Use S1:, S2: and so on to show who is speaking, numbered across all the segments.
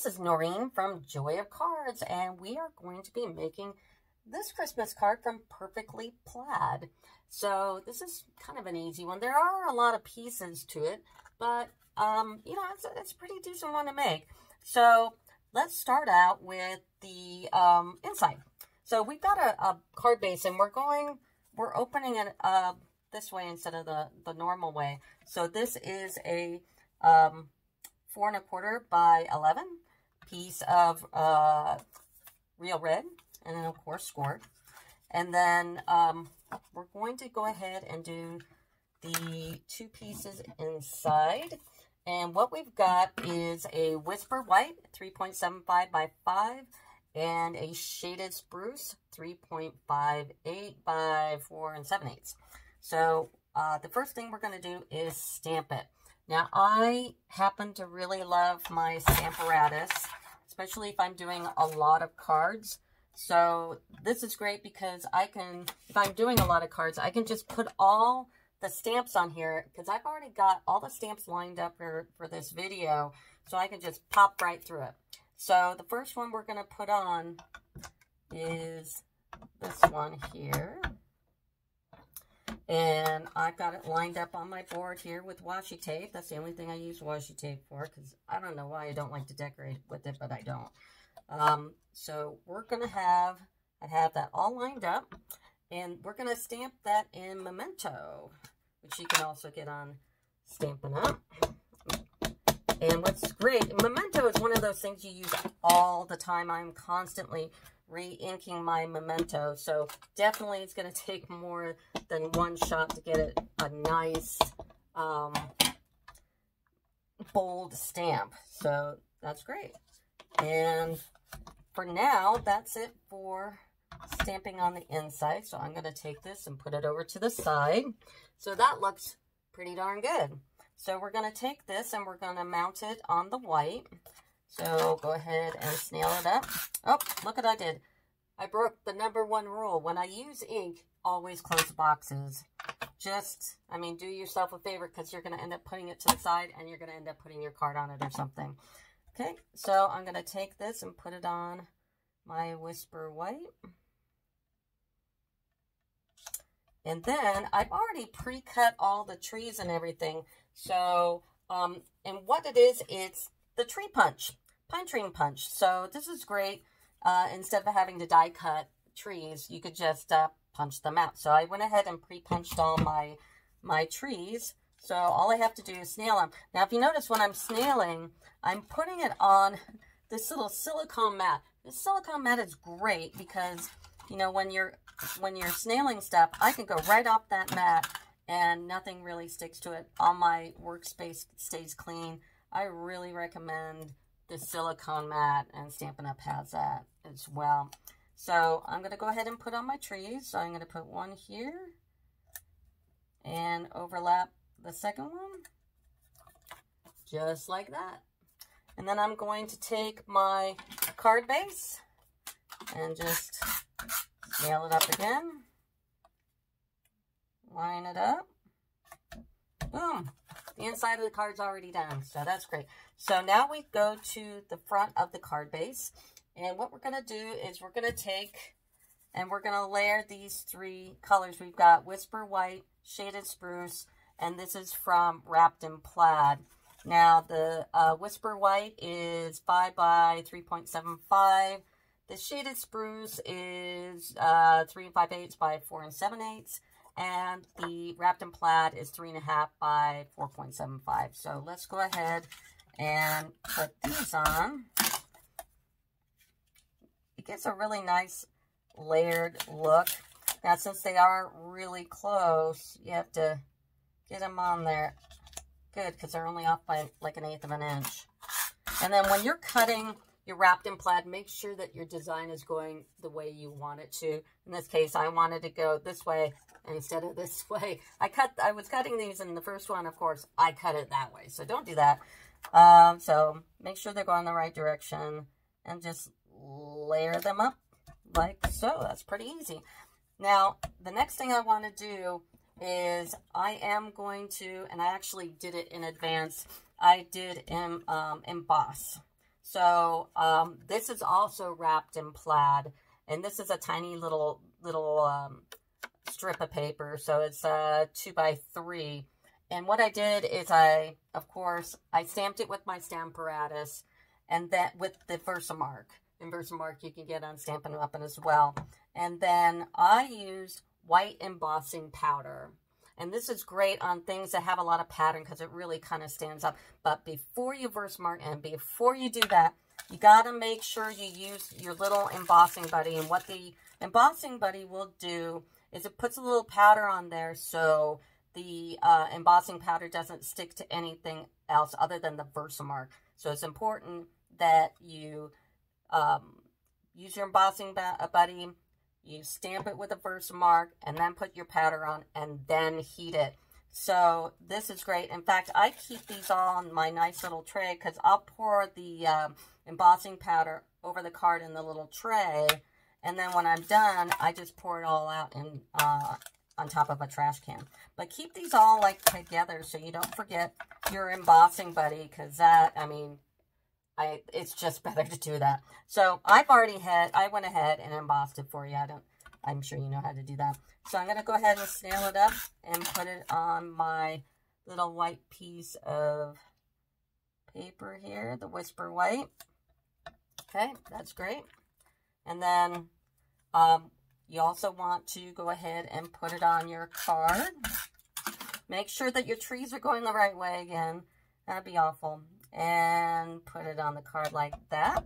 S1: this is Noreen from Joy of Cards, and we are going to be making this Christmas card from Perfectly Plaid. So this is kind of an easy one. There are a lot of pieces to it, but you know, it's a pretty decent one to make. So let's start out with the inside. So we've got a card base, and we're opening it this way instead of the normal way. So this is a 4 1/4 by 11 piece of real red, and then of course scored. And then we're going to go ahead and do the 2 pieces inside. And what we've got is a Whisper White 3.75 by 5 and a shaded spruce 3.58 by 4 7/8. So the first thing we're going to do is stamp it. Now, I happen to really love my Stamparatus, especially if I'm doing a lot of cards. So this is great because I can, if I'm doing a lot of cards, I can just put all the stamps on here because I've already got all the stamps lined up for this video. So I can just pop right through it. So the first one we're going to put on is this one here. And I've got it lined up on my board here with washi tape. That's the only thing I use washi tape for, because I don't know why I don't like to decorate with it, but I don't. So we're going to I have that all lined up, and we're going to stamp that in Memento, which you can also get on Stampin' Up. And what's great, Memento is one of those things you use all the time. I'm constantly re-inking my Memento, so definitely it's going to take more than one shot to get it a nice bold stamp. So that's great. And for now, that's it for stamping on the inside. So I'm going to take this and put it over to the side. So that looks pretty darn good. So we're going to take this and we're going to mount it on the white. So go ahead and snail it up. Oh, look what I did. I broke the #1 rule. When I use ink, always close the boxes. Just, I mean, do yourself a favor, because you're going to end up putting it to the side and you're going to end up putting your card on it or something. Okay, so I'm going to take this and put it on my Whisper White. And then I've already pre-cut all the trees and everything. So, and what it is, it's the tree punch, pine tree punch. So this is great. Instead of having to die cut trees, you could just punch them out. So I went ahead and pre-punched all my trees. So all I have to do is snail them. Now, if you notice when I'm snailing, I'm putting it on this little silicone mat. This silicone mat is great because, you know, when you're snailing stuff, I can go right off that mat and nothing really sticks to it. All my workspace stays clean. I really recommend the silicone mat, and Stampin' Up has that as well. So I'm going to go ahead and put on my trees. So I'm going to put one here and overlap the second one just like that. And then I'm going to take my card base and just nail it up again. Line it up. Boom. The inside of the card's already done, so that's great. So now we go to the front of the card base, and what we're going to do is we're going to take and we're going to layer these 3 colors. We've got Whisper White, Shaded Spruce, and this is from Wrapped in Plaid. Now the Whisper White is 5 by 3.75. The Shaded Spruce is 3 5/8 by 4 7/8. And the Wrapped in Plaid is 3.5 by 4.75. So let's go ahead and put these on. It gives a really nice layered look. Now, since they are really close, you have to get them on there good, because they're only off by like 1/8 of an inch. And then when you're cutting your Wrapped in Plaid, make sure that your design is going the way you want it to. In this case, I wanted to go this way instead of this way. I was cutting these in the first one, of course, I cut it that way. So don't do that. So make sure they're going the right direction and just layer them up like so. That's pretty easy. Now, the next thing I want to do is I am going to, and I actually did it in advance, I did emboss. So this is also wrapped in plaid, and this is a tiny little strip of paper. So it's 2 by 3. And what I did is of course, I stamped it with my Stamparatus, and that with the Versamark. And Versamark you can get on Stampin' Up! As well. And then I used white embossing powder. And this is great on things that have a lot of pattern because it really kind of stands up. But before you Versamark and before you do that, you got to make sure you use your little embossing buddy. And what the embossing buddy will do is it puts a little powder on there so the embossing powder doesn't stick to anything else other than the Versamark. So it's important that you use your embossing buddy, you stamp it with a Versamark, and then put your powder on, and then heat it. So this is great. In fact, I keep these all on my nice little tray because I'll pour the embossing powder over the card in the little tray, and then when I'm done, I just pour it all out in on top of a trash can. But keep these all like together so you don't forget your embossing buddy, because that, I mean, it's just better to do that. So I went ahead and embossed it for you. I'm sure you know how to do that. So I'm going to go ahead and snail it up and put it on my little white piece of paper here, the Whisper White. Okay, that's great. And then you also want to go ahead and put it on your card. Make sure that your trees are going the right way again. That'd be awful. And put it on the card like that.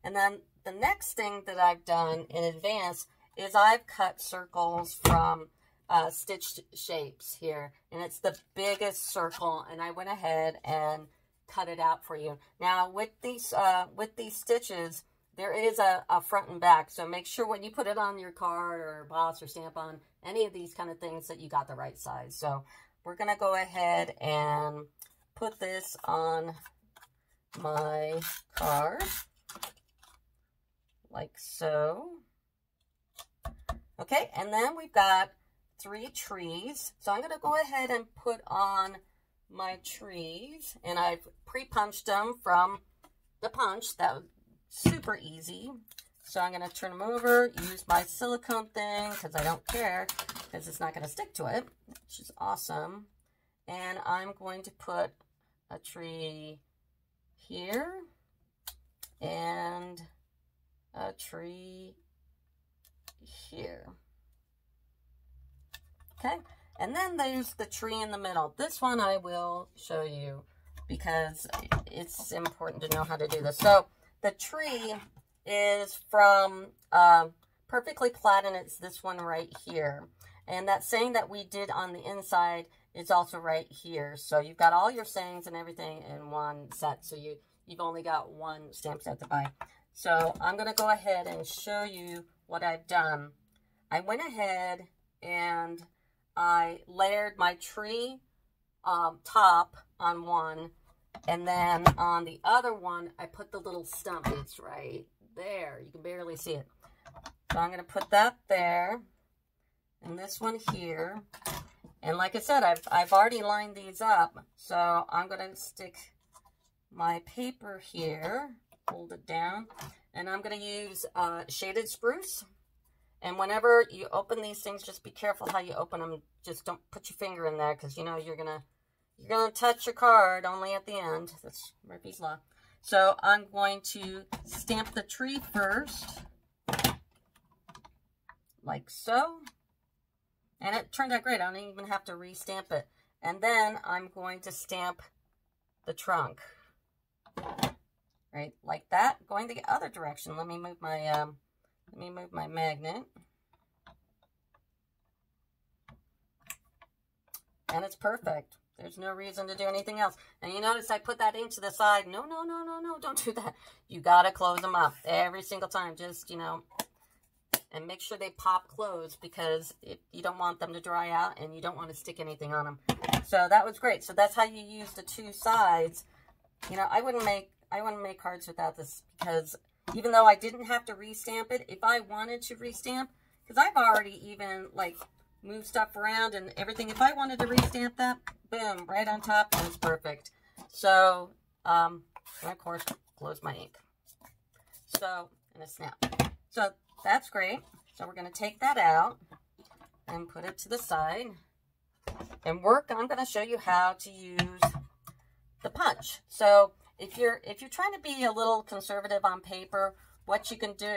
S1: And then the next thing that I've done in advance is I've cut circles from stitched shapes here. And it's the biggest circle, and I went ahead and cut it out for you. Now with these stitches, there is a front and back. So make sure when you put it on your card or emboss or stamp on any of these kind of things that you got the right size. So we're going to go ahead and put this on my card like so. Okay, and then we've got 3 trees. So I'm going to go ahead and put on my trees, and I've pre-punched them from the punch. That was super easy. So I'm going to turn them over, use my silicone thing because I don't care, because it's not going to stick to it, which is awesome. And I'm going to put a tree here and a tree here. Okay, and then there's the tree in the middle. This one I will show you because it's important to know how to do this. So the tree is from Perfectly Plaid, and it's this one right here. And that saying that we did on the inside is also right here. So you've got all your sayings and everything in one set. So you've only got one stamp set to buy. So I'm going to go ahead and show you what I've done. I went ahead and I layered my tree top on one. And then on the other one, I put the little stump. It's right there. You can barely see it. So I'm going to put that there. And this one here. And like I said, I've already lined these up. So I'm going to stick my paper here, hold it down, and I'm going to use shaded spruce. And whenever you open these things, just be careful how you open them. Just don't put your finger in there, because you know you're gonna touch your card only at the end. That's Murphy's Law. So I'm going to stamp the tree first, like so. And it turned out great. I don't even have to re-stamp it. And then I'm going to stamp the trunk. Right, like that. Going the other direction. Let me move my magnet. And it's perfect. There's no reason to do anything else. And you notice I put that ink to the side. No, don't do that. You gotta close them up every single time. Just, you know, and make sure they pop closed, because you don't want them to dry out and you don't want to stick anything on them. So that was great. So that's how you use the 2 sides. You know, I wouldn't make cards without this, because even though I didn't have to restamp it, if I wanted to restamp, because I've already even like moved stuff around and everything, if I wanted to restamp that, boom, right on top, and it's perfect. So, and of course, close my ink. So, and a snap. So that's great. So we're going to take that out and put it to the side. And I'm going to show you how to use the punch. So if you're trying to be a little conservative on paper, what you can do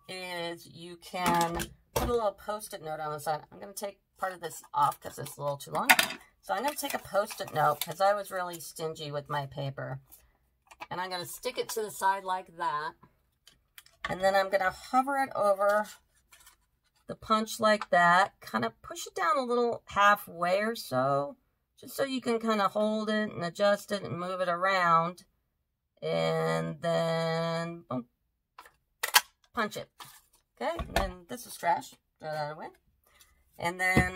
S1: is you can put a little Post-it note on the side. I'm going to take part of this off because it's a little too long. So I'm going to take a Post-it note because I was really stingy with my paper. And I'm going to stick it to the side like that. And then I'm going to hover it over the punch like that. Kind of push it down a little halfway or so. Just so you can kind of hold it and adjust it and move it around. And then boom, punch it. Okay, and then this is trash. Throw that away. And then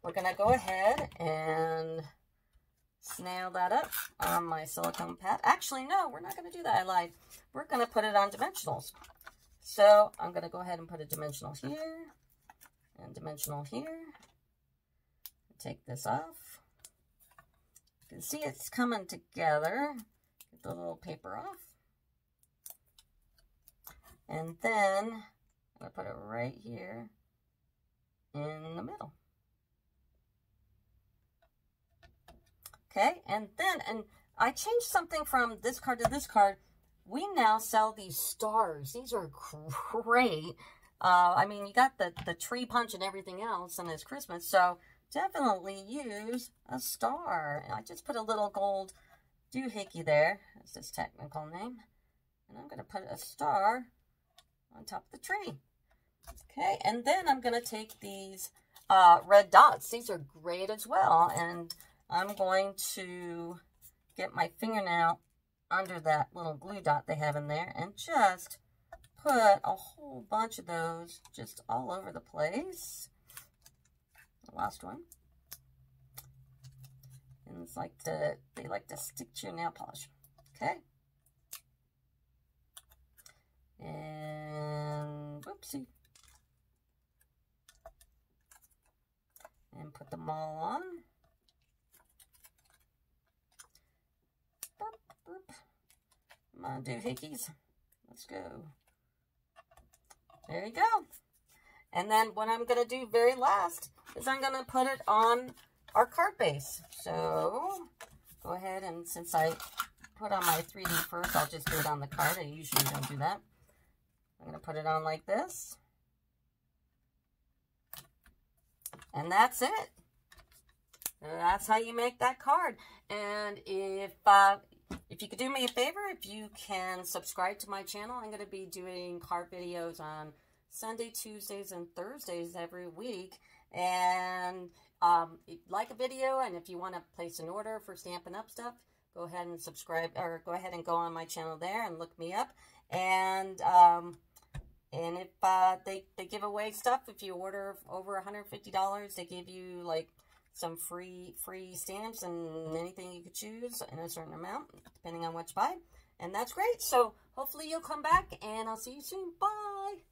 S1: we're going to go ahead and snail that up on my silicone pad. Actually, no, we're not going to do that. I lied. We're going to put it on dimensionals. So I'm going to go ahead and put a dimensional here and dimensional here. Take this off. You can see it's coming together. Get the little paper off. And then I'm going to put it right here in the middle. Okay, and I changed something from this card to this card. We now sell these stars. These are great. I mean, you got the tree punch and everything else, and it's Christmas, so definitely use a star. I just put a little gold doohickey there. That's its technical name. And I'm going to put a star on top of the tree. Okay, and then I'm going to take these red dots. These are great as well, and I'm going to get my fingernail under that little glue dot they have in there and just put a whole bunch of those just all over the place. The last one. And it's like they like to stick to your nail polish. Okay. And whoopsie. And put them all on. Come on, doohickeys. Let's go. There you go. And then what I'm going to do very last is I'm going to put it on our card base. So go ahead, and since I put on my 3D first, I'll just do it on the card. I usually don't do that. I'm going to put it on like this. And that's it. That's how you make that card. And if you could do me a favor, if you can subscribe to my channel, I'm going to be doing card videos on Sunday, Tuesdays, and Thursdays every week. And like a video, and if you want to place an order for Stampin' Up stuff, go ahead and subscribe, or go ahead and go on my channel there and look me up. And if they give away stuff, if you order over $150, they give you like some free stamps and anything you could choose in a certain amount, depending on what you buy. And that's great. So hopefully you'll come back, and I'll see you soon. Bye.